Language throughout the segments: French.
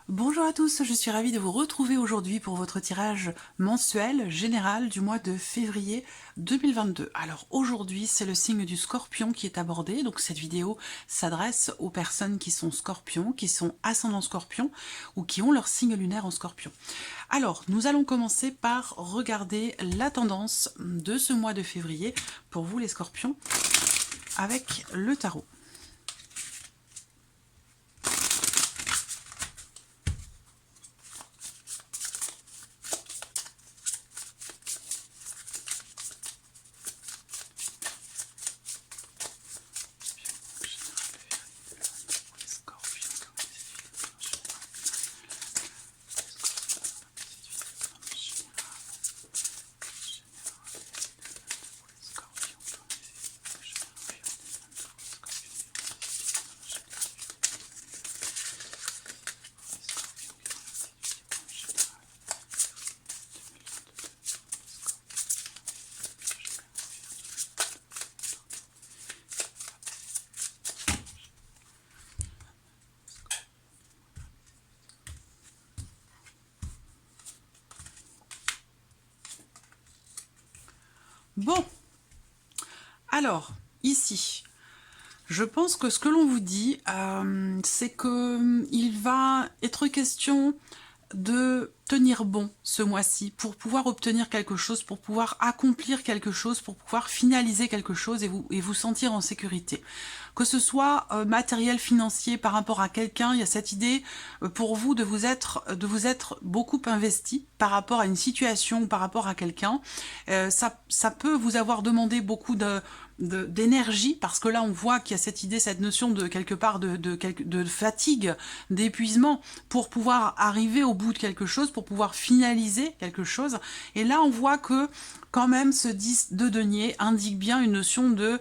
Bonjour à tous, je suis ravie de vous retrouver aujourd'hui pour votre tirage mensuel général du mois de février 2022. Alors aujourd'hui, c'est le signe du Scorpion qui est abordé, donc cette vidéo s'adresse aux personnes qui sont Scorpions, qui sont ascendant Scorpion ou qui ont leur signe lunaire en Scorpion. Alors, nous allons commencer par regarder la tendance de ce mois de février pour vous les Scorpions avec le tarot. Bon, alors, ici, je pense que ce que l'on vous dit, c'est que il va être question de tenir bon ce mois-ci pour pouvoir obtenir quelque chose, pour pouvoir accomplir quelque chose, pour pouvoir finaliser quelque chose et vous sentir en sécurité. Que ce soit matériel, financier, par rapport à quelqu'un, il y a cette idée pour vous de vous être beaucoup investi par rapport à une situation ou par rapport à quelqu'un. Ça peut vous avoir demandé beaucoup d'énergie, parce que là on voit qu'il y a cette idée, cette notion de quelque part de fatigue, d'épuisement, pour pouvoir arriver au bout de quelque chose, pour pouvoir finaliser quelque chose. Et là on voit que quand même ce 10 de denier indique bien une notion de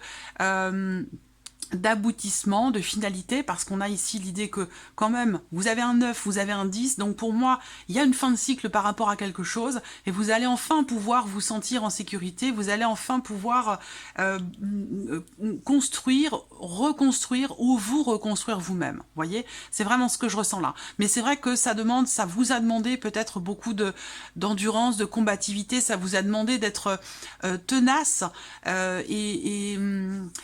d'aboutissement, de finalité, parce qu'on a ici l'idée que quand même vous avez un 9, vous avez un 10, donc pour moi il y a une fin de cycle par rapport à quelque chose et vous allez enfin pouvoir vous sentir en sécurité, vous allez enfin pouvoir construire, reconstruire ou vous reconstruire vous-même, voyez, c'est vraiment ce que je ressens là. Mais c'est vrai que ça vous a demandé peut-être beaucoup d'endurance, de combativité, ça vous a demandé d'être tenace et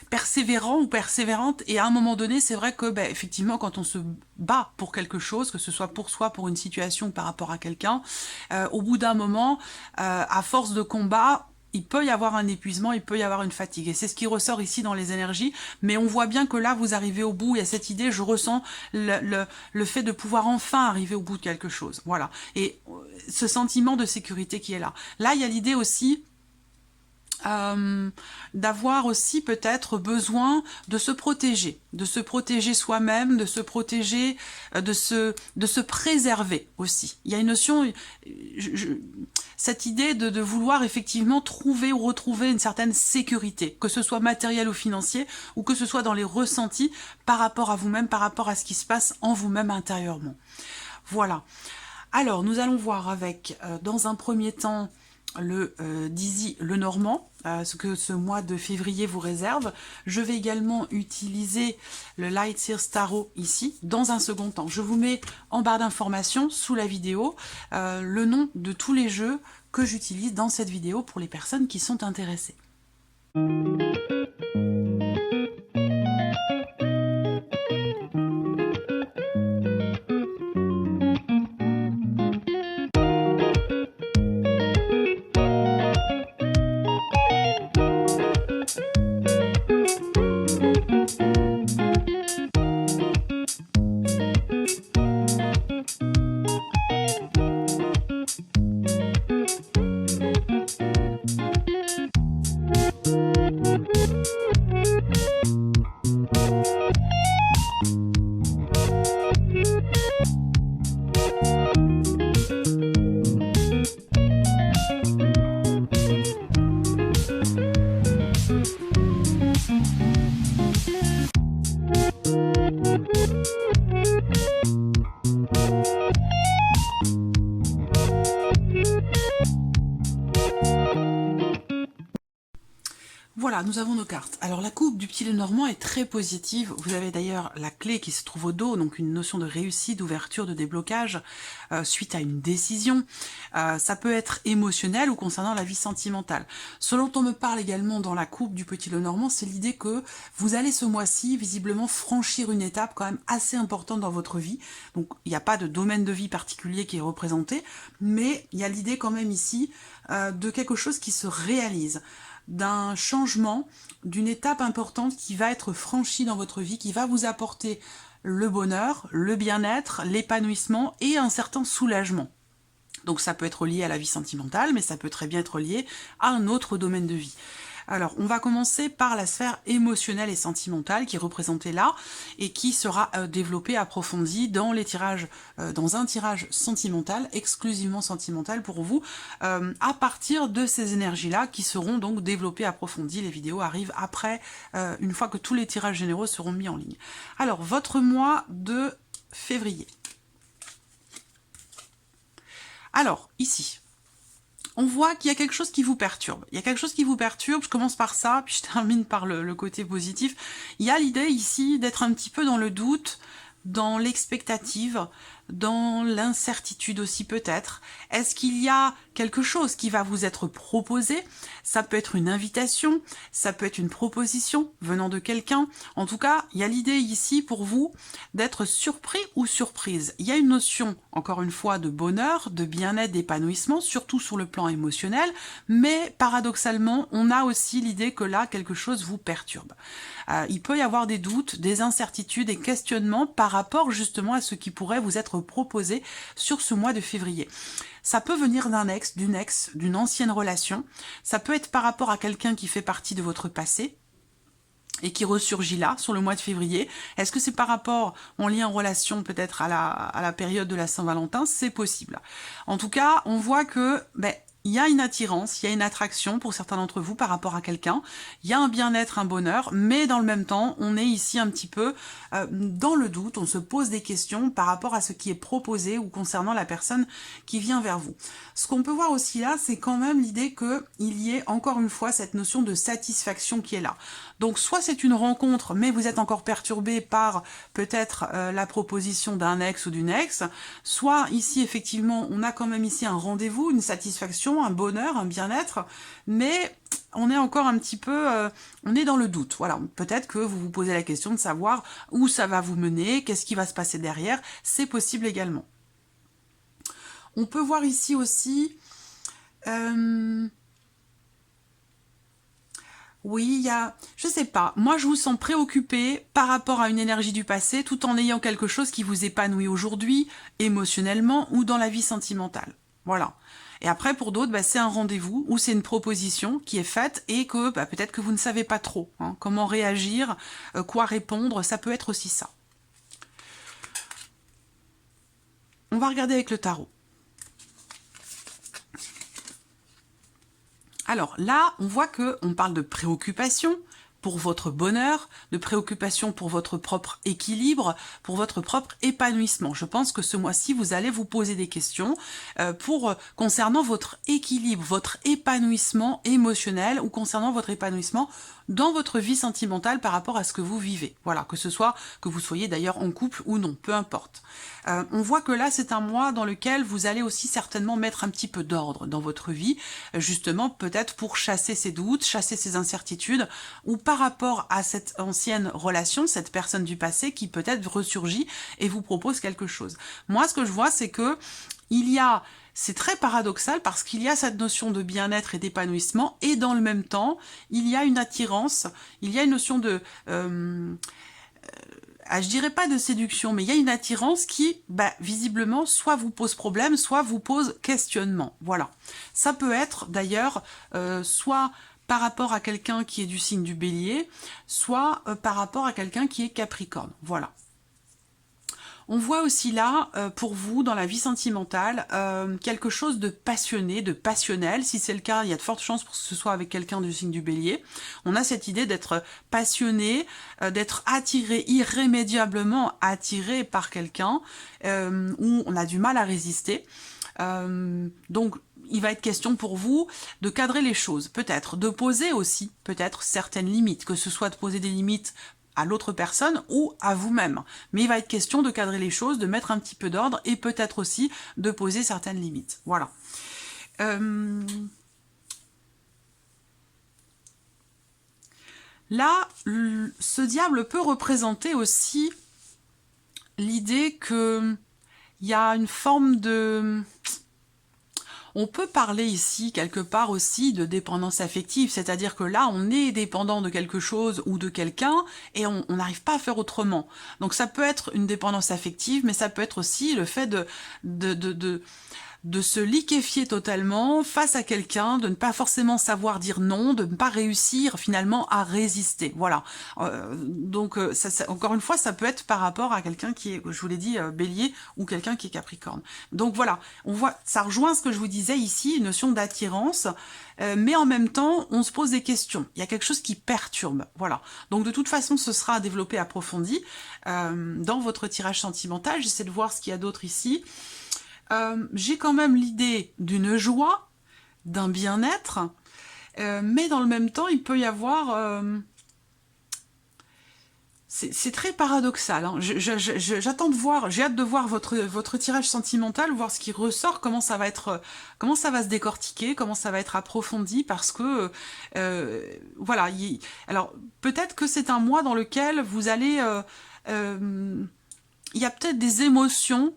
persévérant ou persévérante, et à un moment donné, c'est vrai que effectivement, quand on se bat pour quelque chose, que ce soit pour soi, pour une situation, par rapport à quelqu'un, au bout d'un moment, à force de combat, il peut y avoir un épuisement, il peut y avoir une fatigue. Et c'est ce qui ressort ici dans les énergies. Mais on voit bien que là, vous arrivez au bout. Il y a cette idée, je ressens le fait de pouvoir enfin arriver au bout de quelque chose. Voilà. Et ce sentiment de sécurité qui est là. Là, il y a l'idée aussi d'avoir aussi peut-être besoin de se protéger soi-même, de se protéger, de se préserver aussi. Il y a une notion, cette idée de vouloir effectivement trouver ou retrouver une certaine sécurité, que ce soit matériel ou financier, ou que ce soit dans les ressentis par rapport à vous-même, par rapport à ce qui se passe en vous-même intérieurement. Voilà. Alors, nous allons voir avec, dans un premier temps, le Dizzy le Normand, ce que ce mois de février vous réserve. Je vais également utiliser le Light Seers Tarot ici, dans un second temps. Je vous mets en barre d'informations, sous la vidéo, le nom de tous les jeux que j'utilise dans cette vidéo pour les personnes qui sont intéressées. Voilà, nous avons nos cartes. Alors la coupe du petit Lenormand est très positive. Vous avez d'ailleurs la clé qui se trouve au dos, donc une notion de réussite, d'ouverture, de déblocage suite à une décision. Ça peut être émotionnel ou concernant la vie sentimentale. Ce dont on me parle également dans la coupe du petit Lenormand, c'est l'idée que vous allez ce mois-ci visiblement franchir une étape quand même assez importante dans votre vie. Donc il n'y a pas de domaine de vie particulier qui est représenté, mais il y a l'idée quand même ici de quelque chose qui se réalise, d'un changement, d'une étape importante qui va être franchie dans votre vie, qui va vous apporter le bonheur, le bien-être, l'épanouissement et un certain soulagement. Donc ça peut être lié à la vie sentimentale, mais ça peut très bien être lié à un autre domaine de vie. Alors, on va commencer par la sphère émotionnelle et sentimentale qui est représentée là et qui sera développée, approfondie dans les tirages, dans un tirage sentimental, exclusivement sentimental pour vous, à partir de ces énergies-là qui seront donc développées, approfondies. Les vidéos arrivent après, une fois que tous les tirages généraux seront mis en ligne. Alors, votre mois de février. Alors, ici, on voit qu'il y a quelque chose qui vous perturbe. Il y a quelque chose qui vous perturbe, je commence par ça, puis je termine par le côté positif. Il y a l'idée ici d'être un petit peu dans le doute, dans l'expectative, dans l'incertitude aussi peut-être. Est-ce qu'il y a quelque chose qui va vous être proposé? Ça peut être une invitation, ça peut être une proposition venant de quelqu'un. En tout cas, il y a l'idée ici pour vous d'être surpris ou surprise. Il y a une notion, encore une fois, de bonheur, de bien-être, d'épanouissement, surtout sur le plan émotionnel, mais paradoxalement, on a aussi l'idée que là, quelque chose vous perturbe. Il peut y avoir des doutes, des incertitudes, des questionnements par rapport justement à ce qui pourrait vous être proposé sur ce mois de février. Ça peut venir d'un ex, d'une ancienne relation. Ça peut être par rapport à quelqu'un qui fait partie de votre passé et qui ressurgit là, sur le mois de février. Est-ce que c'est par rapport, en lien en relation peut-être à la période de la Saint-Valentin? C'est possible. En tout cas, on voit que il y a une attirance, il y a une attraction pour certains d'entre vous par rapport à quelqu'un, il y a un bien-être, un bonheur, mais dans le même temps, on est ici un petit peu dans le doute, on se pose des questions par rapport à ce qui est proposé ou concernant la personne qui vient vers vous. Ce qu'on peut voir aussi là, c'est quand même l'idée qu'il y ait encore une fois cette notion de satisfaction qui est là. Donc soit c'est une rencontre, mais vous êtes encore perturbé par peut-être la proposition d'un ex ou d'une ex, soit ici effectivement on a quand même ici un rendez-vous, une satisfaction, un bonheur, un bien-être, mais on est encore un petit peu, on est dans le doute. Voilà, peut-être que vous vous posez la question de savoir où ça va vous mener, qu'est-ce qui va se passer derrière, c'est possible également. On peut voir ici aussi... oui, il y a, je sais pas, moi je vous sens préoccupé par rapport à une énergie du passé tout en ayant quelque chose qui vous épanouit aujourd'hui, émotionnellement ou dans la vie sentimentale. Voilà. Et après pour d'autres, c'est un rendez-vous ou c'est une proposition qui est faite et que peut-être que vous ne savez pas trop comment réagir, quoi répondre, ça peut être aussi ça. On va regarder avec le tarot. Alors là, on voit qu'on parle de préoccupation pour votre bonheur, de préoccupation pour votre propre équilibre, pour votre propre épanouissement. Je pense que ce mois-ci, vous allez vous poser des questions concernant votre équilibre, votre épanouissement émotionnel ou concernant votre épanouissement dans votre vie sentimentale par rapport à ce que vous vivez. Voilà, que ce soit que vous soyez d'ailleurs en couple ou non, peu importe. On voit que là, c'est un mois dans lequel vous allez aussi certainement mettre un petit peu d'ordre dans votre vie, justement peut-être pour chasser ces doutes, chasser ces incertitudes, ou par rapport à cette ancienne relation, cette personne du passé qui peut-être ressurgit et vous propose quelque chose. Moi, ce que je vois, c'est que c'est très paradoxal parce qu'il y a cette notion de bien-être et d'épanouissement et dans le même temps, il y a une attirance, il y a une notion de... je dirais pas de séduction, mais il y a une attirance qui, visiblement, soit vous pose problème, soit vous pose questionnement. Voilà. Ça peut être d'ailleurs soit par rapport à quelqu'un qui est du signe du Bélier, soit par rapport à quelqu'un qui est Capricorne. Voilà. On voit aussi là, pour vous, dans la vie sentimentale, quelque chose de passionné, de passionnel. Si c'est le cas, il y a de fortes chances pour que ce soit avec quelqu'un du signe du Bélier. On a cette idée d'être passionné, d'être attiré, irrémédiablement attiré par quelqu'un, où on a du mal à résister. Donc, il va être question pour vous de cadrer les choses, peut-être, de poser aussi, peut-être, certaines limites, que ce soit de poser des limites à l'autre personne ou à vous-même. Mais il va être question de cadrer les choses, de mettre un petit peu d'ordre et peut-être aussi de poser certaines limites. Voilà. Là, ce diable peut représenter aussi l'idée que il y a une forme de... On peut parler ici, quelque part aussi, de dépendance affective, c'est-à-dire que là, on est dépendant de quelque chose ou de quelqu'un, et on n'arrive pas à faire autrement. Donc ça peut être une dépendance affective, mais ça peut être aussi le fait de se liquéfier totalement face à quelqu'un, de ne pas forcément savoir dire non, de ne pas réussir finalement à résister. Voilà. Donc, encore une fois, ça peut être par rapport à quelqu'un qui est, je vous l'ai dit, bélier ou quelqu'un qui est capricorne. Donc voilà, on voit, ça rejoint ce que je vous disais ici, une notion d'attirance, mais en même temps, on se pose des questions. Il y a quelque chose qui perturbe. Voilà. Donc de toute façon, ce sera à développer approfondi dans votre tirage sentimental. J'essaie de voir ce qu'il y a d'autre ici. J'ai quand même l'idée d'une joie, d'un bien-être, mais dans le même temps, il peut y avoir... c'est très paradoxal. Hein. J'attends de voir, j'ai hâte de voir votre tirage sentimental, voir ce qui ressort, comment ça va se décortiquer, comment ça va être approfondi, parce que voilà. Alors peut-être que c'est un mois dans lequel vous allez, il y a peut-être des émotions,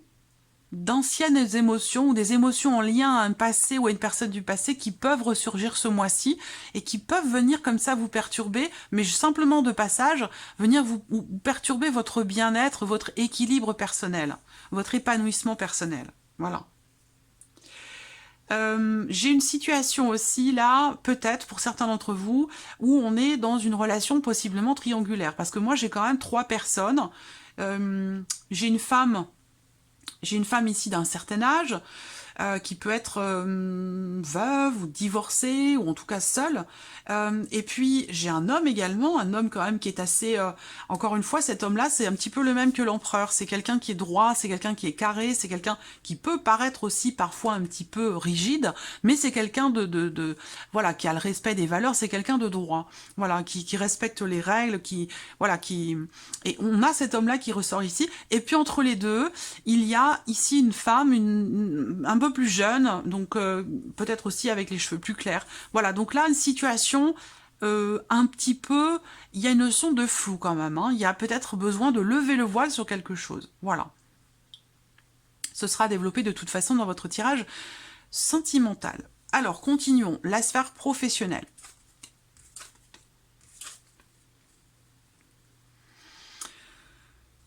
d'anciennes émotions ou des émotions en lien à un passé ou à une personne du passé qui peuvent ressurgir ce mois-ci et qui peuvent venir comme ça vous perturber, mais simplement de passage, venir vous perturber votre bien-être, votre équilibre personnel, votre épanouissement personnel. Voilà. J'ai une situation aussi là, peut-être pour certains d'entre vous, où on est dans une relation possiblement triangulaire, parce que moi j'ai quand même 3 personnes. J'ai une femme ici d'un certain âge, qui peut être veuve ou divorcée, ou en tout cas seule. Et puis j'ai un homme également, un homme quand même qui est assez... encore une fois, cet homme-là, c'est un petit peu le même que l'empereur. C'est quelqu'un qui est droit, c'est quelqu'un qui est carré, c'est quelqu'un qui peut paraître aussi parfois un petit peu rigide, mais c'est quelqu'un voilà, qui a le respect des valeurs, c'est quelqu'un de droit, voilà, qui respecte les règles, voilà, et on a cet homme-là qui ressort ici. Et puis entre les deux, il y a ici une femme, un peu plus jeune, donc peut-être aussi avec les cheveux plus clairs. Voilà, donc là, une situation un petit peu... Il y a une notion de flou quand même, hein. Il y a peut-être besoin de lever le voile sur quelque chose. Voilà. Ce sera développé de toute façon dans votre tirage sentimental. Alors, continuons. La sphère professionnelle.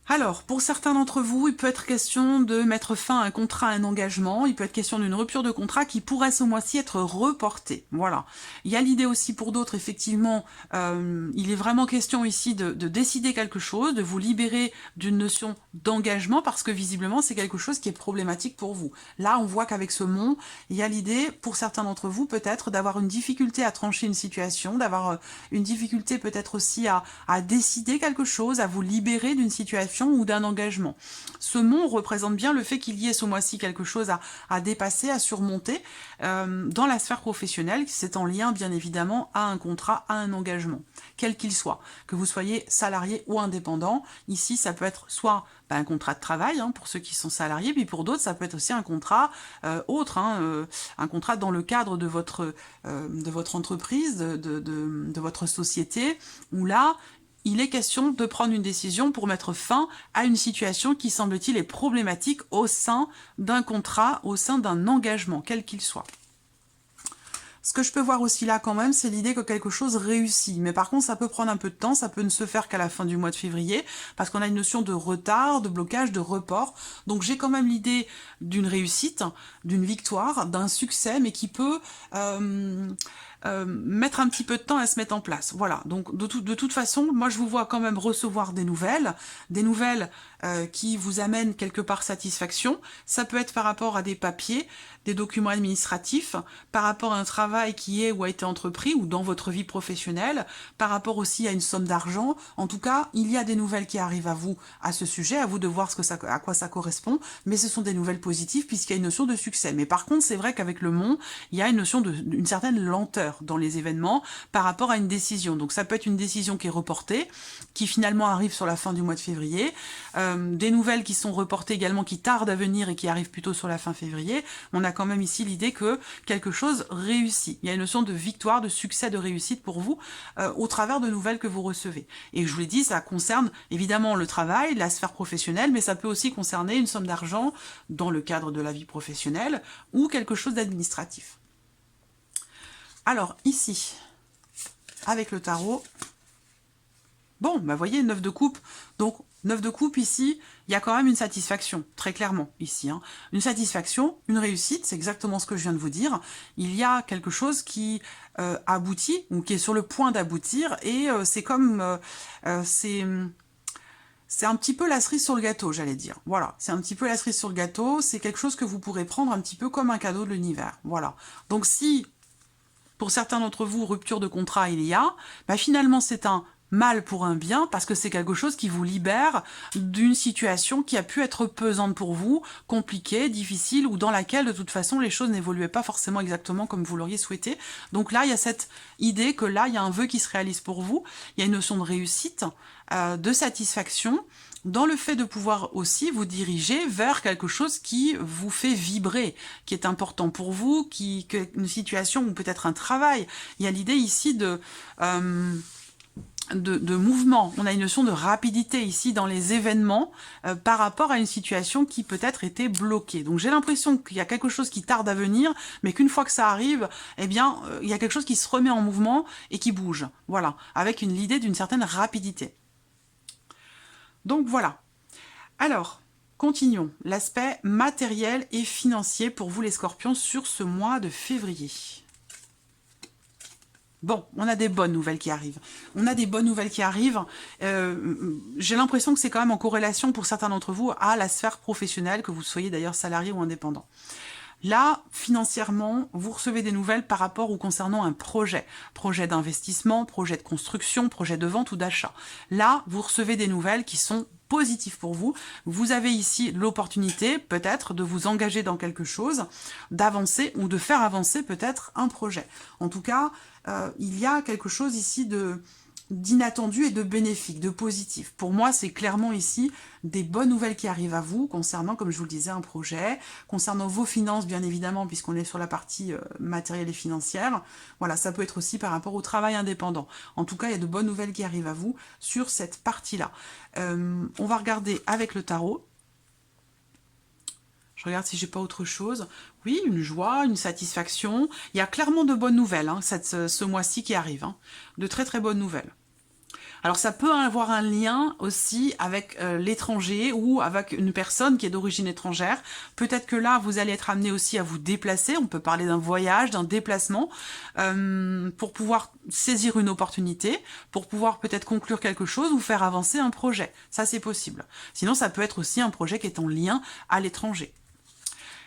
Alors, pour certains d'entre vous, il peut être question de mettre fin à un contrat, à un engagement. Il peut être question d'une rupture de contrat qui pourrait ce mois-ci être reportée. Voilà. Il y a l'idée aussi pour d'autres, effectivement, il est vraiment question ici de décider quelque chose, de vous libérer d'une notion d'engagement, parce que visiblement, c'est quelque chose qui est problématique pour vous. Là, on voit qu'avec ce mont, il y a l'idée, pour certains d'entre vous, peut-être, d'avoir une difficulté à trancher une situation, d'avoir une difficulté peut-être aussi à décider quelque chose, à vous libérer d'une situation ou d'un engagement. Ce mont représente bien le fait qu'il y ait ce mois-ci quelque chose à dépasser, à surmonter dans la sphère professionnelle, c'est en lien bien évidemment à un contrat, à un engagement, quel qu'il soit, que vous soyez salarié ou indépendant. Ici, ça peut être soit un contrat de travail, hein, pour ceux qui sont salariés, puis pour d'autres, ça peut être aussi un contrat autre, hein, un contrat dans le cadre de votre entreprise, de votre société, où là, il est question de prendre une décision pour mettre fin à une situation qui, semble-t-il, est problématique au sein d'un contrat, au sein d'un engagement, quel qu'il soit. Ce que je peux voir aussi là quand même, c'est l'idée que quelque chose réussit. Mais par contre, ça peut prendre un peu de temps, ça peut ne se faire qu'à la fin du mois de février, parce qu'on a une notion de retard, de blocage, de report. Donc j'ai quand même l'idée d'une réussite, d'une victoire, d'un succès, mais qui peut... mettre un petit peu de temps à se mettre en place. Voilà, donc de toute façon, moi je vous vois quand même recevoir des nouvelles qui vous amènent quelque part satisfaction. Ça peut être par rapport à des papiers, des documents administratifs, par rapport à un travail qui est ou a été entrepris ou dans votre vie professionnelle, par rapport aussi à une somme d'argent. En tout cas, il y a des nouvelles qui arrivent à vous à ce sujet, à vous de voir à quoi ça correspond, mais ce sont des nouvelles positives puisqu'il y a une notion de succès. Mais par contre, c'est vrai qu'avec le Mont, il y a une notion d'une certaine lenteur dans les événements par rapport à une décision. Donc ça peut être une décision qui est reportée, qui finalement arrive sur la fin du mois de février, des nouvelles qui sont reportées également, qui tardent à venir et qui arrivent plutôt sur la fin février. On a quand même ici l'idée que quelque chose réussit. Il y a une notion de victoire, de succès, de réussite pour vous au travers de nouvelles que vous recevez. Et je vous l'ai dit, ça concerne évidemment le travail, la sphère professionnelle, mais ça peut aussi concerner une somme d'argent dans le cadre de la vie professionnelle ou quelque chose d'administratif. Alors ici, avec le tarot, bon, bah voyez, 9 de coupe, donc 9 de coupe ici, il y a quand même une satisfaction, très clairement ici. Hein. Une satisfaction, une réussite, c'est exactement ce que je viens de vous dire. Il y a quelque chose qui aboutit, ou qui est sur le point d'aboutir, et c'est comme... c'est un petit peu la cerise sur le gâteau, j'allais dire. Voilà, c'est un petit peu la cerise sur le gâteau, c'est quelque chose que vous pourrez prendre un petit peu comme un cadeau de l'univers. Voilà. Donc si, pour certains d'entre vous, rupture de contrat il y a, bah finalement c'est un mal pour un bien, parce que c'est quelque chose qui vous libère d'une situation qui a pu être pesante pour vous, compliquée, difficile, ou dans laquelle de toute façon les choses n'évoluaient pas forcément exactement comme vous l'auriez souhaité. Donc là, il y a cette idée que là, il y a un vœu qui se réalise pour vous, il y a une notion de réussite, de satisfaction, dans le fait de pouvoir aussi vous diriger vers quelque chose qui vous fait vibrer, qui est important pour vous, une situation ou peut-être un travail. Il y a l'idée ici de mouvement, on a une notion de rapidité ici dans les événements par rapport à une situation qui peut-être était bloquée. Donc j'ai l'impression qu'il y a quelque chose qui tarde à venir, mais qu'une fois que ça arrive, eh bien, il y a quelque chose qui se remet en mouvement et qui bouge. Voilà, avec l'idée d'une certaine rapidité. Donc voilà. Alors, continuons. L'aspect matériel et financier pour vous les scorpions sur ce mois de février. Bon, on a des bonnes nouvelles qui arrivent. On a des bonnes nouvelles qui arrivent. J'ai l'impression que c'est quand même en corrélation pour certains d'entre vous à la sphère professionnelle, que vous soyez d'ailleurs salarié ou indépendant. Là, financièrement, vous recevez des nouvelles par rapport ou concernant un projet. Projet d'investissement, projet de construction, projet de vente ou d'achat. Là, vous recevez des nouvelles qui sont positives pour vous. Vous avez ici l'opportunité, peut-être, de vous engager dans quelque chose, d'avancer ou de faire avancer peut-être un projet. En tout cas, il y a quelque chose ici d'inattendu et de bénéfique, de positif. Pour moi, c'est clairement ici des bonnes nouvelles qui arrivent à vous concernant, comme je vous le disais, un projet, concernant vos finances, bien évidemment, puisqu'on est sur la partie matérielle et financière. Voilà, ça peut être aussi par rapport au travail indépendant. En tout cas, il y a de bonnes nouvelles qui arrivent à vous sur cette partie-là. On va regarder avec le tarot. Je regarde si j'ai pas autre chose. Oui, une joie, une satisfaction. Il y a clairement de bonnes nouvelles hein, ce mois-ci qui arrive. Hein. De très très bonnes nouvelles. Alors ça peut avoir un lien aussi avec l'étranger ou avec une personne qui est d'origine étrangère. Peut-être que là, vous allez être amené aussi à vous déplacer. On peut parler d'un voyage, d'un déplacement, pour pouvoir saisir une opportunité, pour pouvoir peut-être conclure quelque chose ou faire avancer un projet. Ça, c'est possible. Sinon, ça peut être aussi un projet qui est en lien à l'étranger.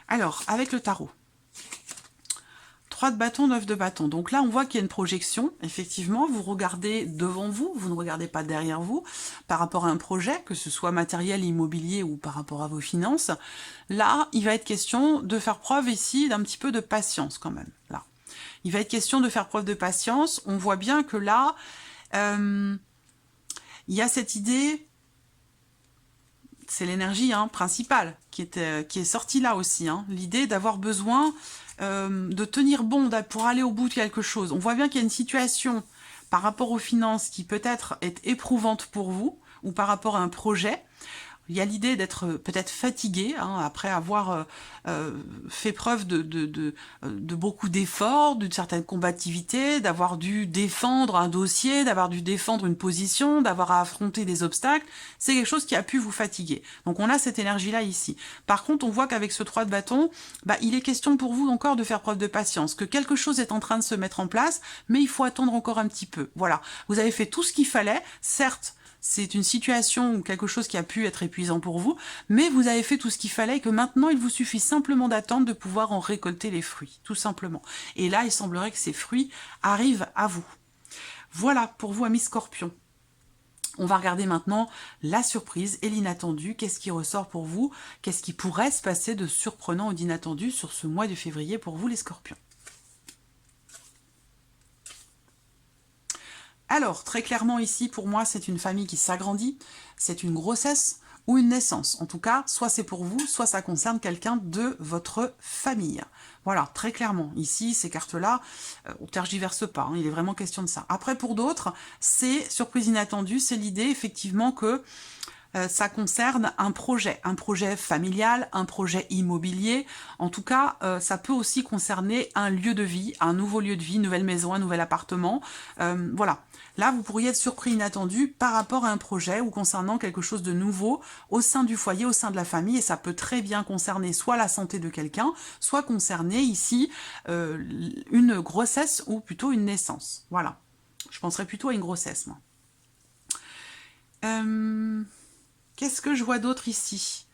Alors, avec le tarot. 3 de bâton, 9 de bâton. Donc là, on voit qu'il y a une projection. Effectivement, vous regardez devant vous, vous ne regardez pas derrière vous, par rapport à un projet, que ce soit matériel, immobilier ou par rapport à vos finances. Là, il va être question de faire preuve ici d'un petit peu de patience quand même. Là, il va être question de faire preuve de patience. On voit bien que là, il y a cette idée... C'est l'énergie principale qui est sortie là aussi. L'idée d'avoir besoin de tenir bon pour aller au bout de quelque chose. On voit bien qu'il y a une situation par rapport aux finances qui peut-être est éprouvante pour vous ou par rapport à un projet. il y a l'idée d'être peut-être fatigué, hein, après avoir fait preuve de beaucoup d'efforts, d'une certaine combativité, d'avoir dû défendre un dossier, d'avoir dû défendre une position, d'avoir à affronter des obstacles. C'est quelque chose qui a pu vous fatiguer. Donc on a cette énergie-là ici. Par contre, on voit qu'avec ce 3 de bâton, bah, il est question pour vous encore de faire preuve de patience, que quelque chose est en train de se mettre en place, mais il faut attendre encore un petit peu. Voilà, vous avez fait tout ce qu'il fallait, certes, c'est une situation ou quelque chose qui a pu être épuisant pour vous, mais vous avez fait tout ce qu'il fallait et que maintenant, il vous suffit simplement d'attendre de pouvoir en récolter les fruits, tout simplement. Et là, il semblerait que ces fruits arrivent à vous. Voilà pour vous, amis Scorpions. On va regarder maintenant la surprise et l'inattendu. Qu'est-ce qui ressort pour vous? Qu'est-ce qui pourrait se passer de surprenant ou d'inattendu sur ce mois de février pour vous, les Scorpions? Alors, très clairement ici, pour moi, c'est une famille qui s'agrandit, c'est une grossesse ou une naissance. En tout cas, soit c'est pour vous, soit ça concerne quelqu'un de votre famille. Voilà, très clairement. Ici, ces cartes-là, on tergiverse pas, hein, il est vraiment question de ça. Après, pour d'autres, c'est surprise inattendue, c'est l'idée, effectivement, que ça concerne un projet familial, un projet immobilier. En tout cas, ça peut aussi concerner un lieu de vie, un nouveau lieu de vie, une nouvelle maison, un nouvel appartement. Voilà. Là, vous pourriez être surpris, inattendu par rapport à un projet ou concernant quelque chose de nouveau au sein du foyer, au sein de la famille. Et ça peut très bien concerner soit la santé de quelqu'un, soit concerner ici une grossesse ou plutôt une naissance. Voilà. Je penserais plutôt à une grossesse, moi. Qu'est-ce que je vois d'autre ici?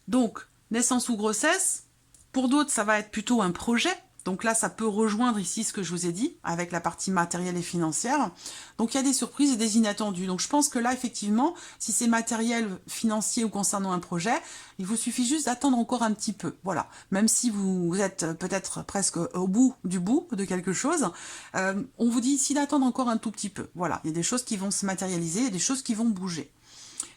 Donc, naissance ou grossesse, pour d'autres, ça va être plutôt un projet. Donc là, ça peut rejoindre ici ce que je vous ai dit, avec la partie matérielle et financière. Donc il y a des surprises et des inattendus. Donc je pense que là, effectivement, si c'est matériel, financier ou concernant un projet, il vous suffit juste d'attendre encore un petit peu. Voilà. Même si vous êtes peut-être presque au bout de quelque chose, on vous dit ici d'attendre encore un tout petit peu. Voilà. Il y a des choses qui vont se matérialiser, il y a des choses qui vont bouger,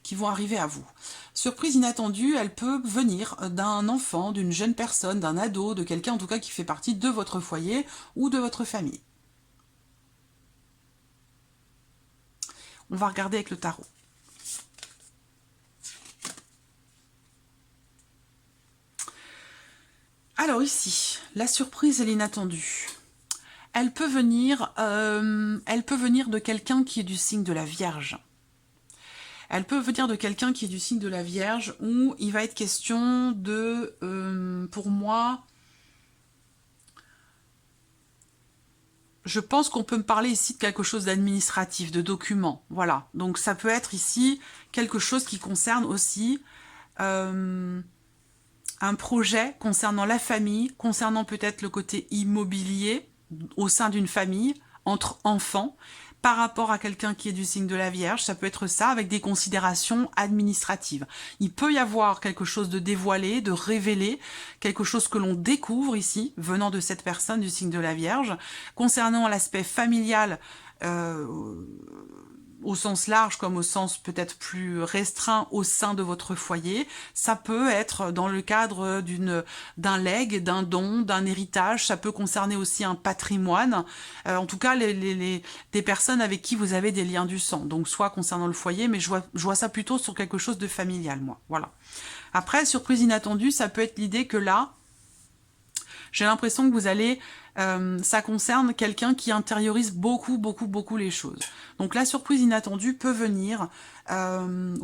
qui vont arriver à vous. Surprise inattendue, elle peut venir d'un enfant, d'une jeune personne, d'un ado, de quelqu'un en tout cas qui fait partie de votre foyer ou de votre famille. On va regarder avec le tarot. Alors ici, la surprise et l'inattendu. Elle peut venir de quelqu'un qui est du signe de la Vierge. Elle peut venir de quelqu'un qui est du signe de la Vierge, où il va être question de, pour moi, je pense qu'on peut me parler ici de quelque chose d'administratif, de documents, voilà. Donc ça peut être ici quelque chose qui concerne aussi un projet concernant la famille, concernant peut-être le côté immobilier au sein d'une famille, entre enfants, par rapport à quelqu'un qui est du signe de la Vierge, ça peut être ça, avec des considérations administratives. Il peut y avoir quelque chose de dévoilé, de révélé, quelque chose que l'on découvre ici, venant de cette personne du signe de la Vierge. Concernant l'aspect familial, au sens large comme au sens peut-être plus restreint au sein de votre foyer, ça peut être dans le cadre d'un legs, d'un don, d'un héritage, ça peut concerner aussi un patrimoine, en tout cas des personnes avec qui vous avez des liens du sang, donc soit concernant le foyer, mais je vois ça plutôt sur quelque chose de familial, moi, voilà. Après, surprise inattendue, ça peut être l'idée que là, j'ai l'impression que vous allez... ça concerne quelqu'un qui intériorise beaucoup les choses. Donc la surprise inattendue peut venir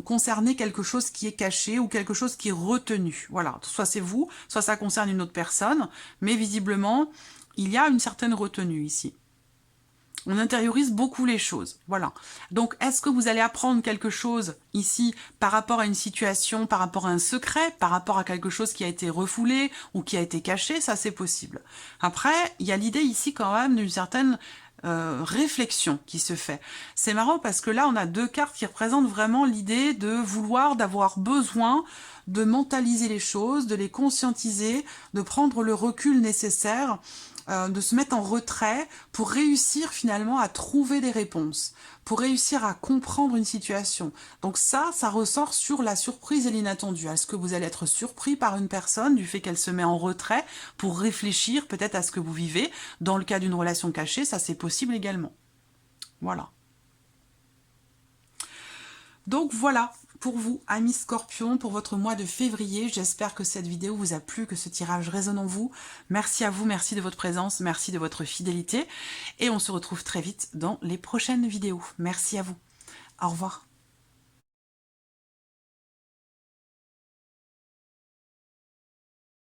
concerner quelque chose qui est caché ou quelque chose qui est retenu. Voilà, soit c'est vous, soit ça concerne une autre personne, mais visiblement, il y a une certaine retenue ici. On intériorise beaucoup les choses, voilà. Donc, est-ce que vous allez apprendre quelque chose ici par rapport à une situation, par rapport à un secret, par rapport à quelque chose qui a été refoulé ou qui a été caché? Ça, c'est possible. Après, il y a l'idée ici quand même d'une certaine réflexion qui se fait. C'est marrant parce que là, on a deux cartes qui représentent vraiment l'idée de vouloir, d'avoir besoin de mentaliser les choses, de les conscientiser, de prendre le recul nécessaire, de se mettre en retrait pour réussir finalement à trouver des réponses, pour réussir à comprendre une situation. Donc ça ressort sur la surprise et l'inattendu. Est-ce que vous allez être surpris par une personne du fait qu'elle se met en retrait pour réfléchir peut-être à ce que vous vivez? Dans le cas d'une relation cachée, ça c'est possible également. Voilà. Donc voilà, pour vous, amis Scorpion, pour votre mois de février. J'espère que cette vidéo vous a plu, que ce tirage résonne en vous. Merci à vous, merci de votre présence, merci de votre fidélité. Et on se retrouve très vite dans les prochaines vidéos. Merci à vous. Au revoir.